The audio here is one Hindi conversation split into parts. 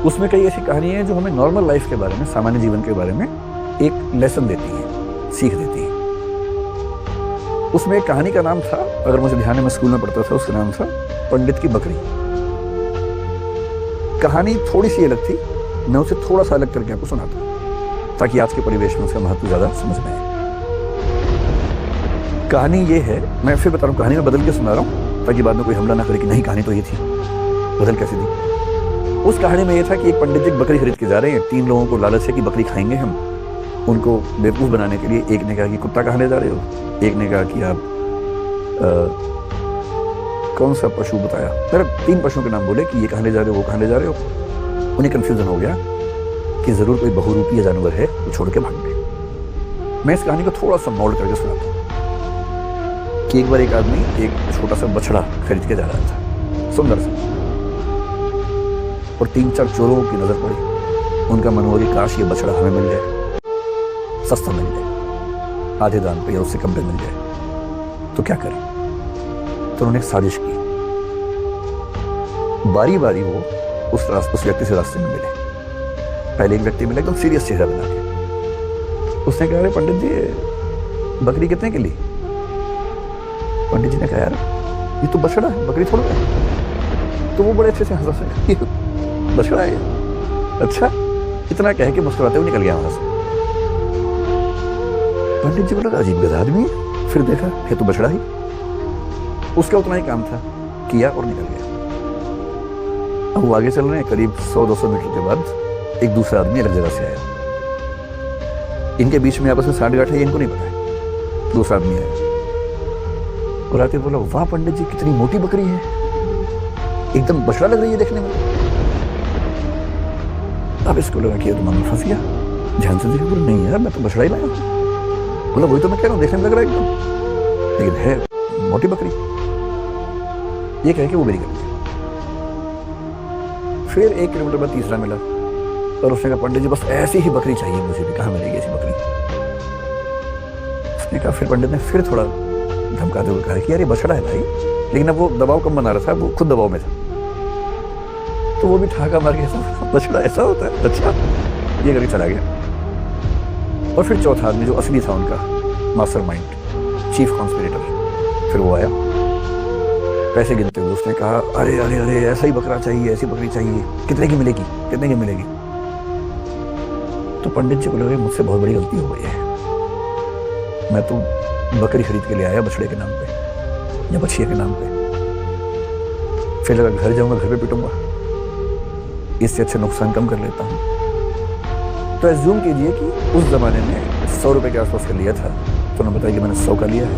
उसमें कई ऐसी कहानियां हैं जो हमें नॉर्मल लाइफ के बारे में, सामान्य जीवन के बारे में एक लेसन देती हैं, सीख देती हैं। उसमें एक कहानी का नाम था, अगर मुझे ध्यान है, मैं स्कूल में पढ़ता था, उसका नाम था पंडित की बकरी। कहानी थोड़ी सी अलग थी, मैं उसे थोड़ा सा अलग करके आपको सुनाता हूं ताकि आज के परिवेश में उसका महत्व ज्यादा समझ में आए। कहानी ये है, मैं फिर बता रहा हूँ, कहानी में बदल के सुना रहा हूँ ताकि बाद में कोई हमला ना करे कि नहीं कहानी तो ये थी, बदल कैसे दी। उस कहानी में ये था कि एक पंडित जी बकरी खरीद के जा रहे हैं। 3 लोगों को लालच है कि बकरी खाएंगे हम। उनको बेवकूफ़ बनाने के लिए एक ने कहा कि कुत्ता कहां जा रहे हो, एक ने कहा कि आप कौन सा पशु बताया, मेरा 3 पशुओं के नाम बोले कि ये कहां ले जा रहे हो, वो कहां ले जा रहे हो। उन्हें कन्फ्यूजन हो गया कि जरूर कोई बहुरूपी जानवर है, वो छोड़ के भाग गए। मैं इस कहानी को थोड़ा सा मोल्ड करके सुनाता हूँ कि एक बार एक आदमी एक छोटा सा बछड़ा खरीद के जा रहा था, सुंदर सा, और 3-4 चोरों की नजर पड़ी। उनका मन हुआ कि काश ये बछड़ा हमें मिल जाए, सस्ता मिल जाए, आधे दाम पे या उससे कम पे मिल जाए, तो क्या करें। तो उन्होंने एक साजिश की। बारी बारी वो उस व्यक्ति से रास्ते में मिले। पहले एक व्यक्ति मिला एकदम सीरियस चेहरा बना के। उसने कहा, अरे पंडित जी बकरी कितने के लिए। पंडित जी ने कहा, यार ये तो बछड़ा है, बकरी थोड़ा है। तो वो बड़े अच्छे से हंसा से, बछड़ा है, अच्छा, इतना कह के मुस्कुराते हुए निकल गया वहां से। पंडित जी बोला, अजीब गधा आदमी। फिर देखा है तो बछड़ा ही। उसका उतना ही काम था, किया और निकल गया। अब वो आगे चल रहे हैं, करीब 100-200 मीटर के बाद एक दूसरा आदमी अलग जगह से आया। इनके बीच में आपस में साठ-गांठ है, इनको नहीं पता है। दूसरा आदमी आया और आके बोला, वाह पंडित जी कितनी मोटी बकरी है, एकदम बछड़ा लग रही है देखने में। अब इसको लगा कि तो मन में फंस गया। ध्यान से देखा, बोला नहीं यार मैं तो बछड़ा ही लाया हूं। बोला वही तो मैं कह रहा हूं, देखने में लग रहा है एकदम, लेकिन है मोटी बकरी। ये कह के वो मेरी कर दिया। फिर 1 किलोमीटर बाद तीसरा मिला और उसने कहा, पंडित जी बस ऐसी ही बकरी चाहिए मुझे भी, कहाँ मिलेगी ऐसी बकरी। उसने कहा, फिर पंडित ने फिर थोड़ा धमकाते हुए कहा कि यार ये बछड़ा है भाई, लेकिन अब वो दबाव कम बना रहा था, वो खुद दबाव में था। तो वो भी ठाका मार के, बछड़ा ऐसा होता है, अच्छा, ये करके चला गया। और फिर चौथा आदमी जो असली था उनका मास्टरमाइंड, चीफ कॉन्स्पिरेटर, फिर वो आया पैसे गिनते हुए। उसने कहा, अरे अरे अरे ऐसा ही बकरा चाहिए, ऐसी बकरी चाहिए, कितने की मिलेगी, कितने की मिलेगी। तो पंडित जी बोले, मुझसे बहुत बड़ी गलती हो गई है, मैं तो बकरी खरीद के ले आया बछड़े के नाम पे या बछिया के नाम पे। फिर अगर घर जाऊंगा घर पे पिटूंगा, इससे अच्छा नुकसान कम कर लेता हूं। तो एज्यूम कीजिए कि उस जमाने में 100 रुपए के आसपास का लिया था, तो उन्होंने बताया कि मैंने 100 का लिया है।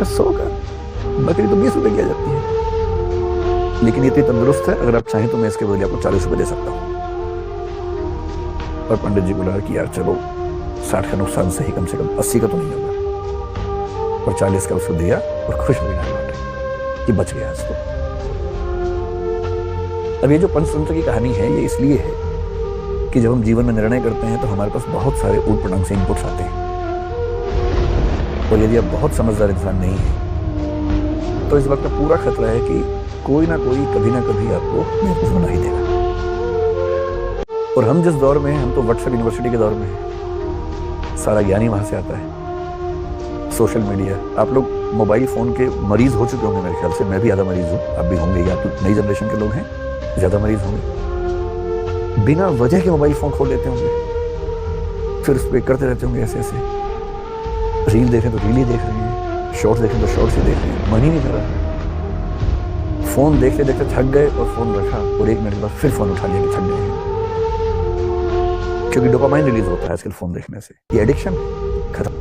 100 का, बकरी तो 20 रुपए की आ जाती है, लेकिन इतनी तंदुरुस्त है, अगर आप चाहें तो मैं इसके बदले आपको 40 रुपए दे सकता हूँ। और पंडित जी बोला कि यार चलो 60 का नुकसान सही, कम से कम 80 का तो नहीं होगा। और 40 का उसको दिया और खुश हो गया कि बच गया आज तो। अब ये जो पंचतंत्र की कहानी है, ये इसलिए है कि जब हम जीवन में निर्णय करते हैं तो हमारे पास बहुत सारे ऊट पटांग से इनपुट्स आते हैं, और यदि आप बहुत समझदार इंसान नहीं है तो इस बात का पूरा खतरा है कि कोई ना कोई कभी ना कभी आपको बेवकूफ बना ही देगा। और हम जिस दौर में हैं, हम तो व्हाट्सएप यूनिवर्सिटी के दौर में हैं, सारा ज्ञान ही वहां से आता है। सोशल मीडिया, आप लोग मोबाइल फोन के मरीज हो चुके होंगे मेरे ख्याल से, मैं भी ज़्यादा मरीज हूँ, आप भी होंगे, या तो नई जनरेशन के लोग हैं ज़्यादा मरीज होंगे। बिना वजह के मोबाइल फोन खोल लेते होंगे, फिर उस पर करते रहते होंगे ऐसे ऐसे, रील देखें तो रील ही देख रहे हैं, शॉर्ट्स देखें तो शॉर्ट्स ही देख रहे हैं, मन ही नहीं कर रहा है। फोन देखते देखते थक गए और फोन रखा, और 1 मिनट के बाद फिर फोन उठा लिया कि थक गए, क्योंकि डोपामाइन रिलीज होता है आजकल फोन देखने से। ये एडिक्शन खत्म।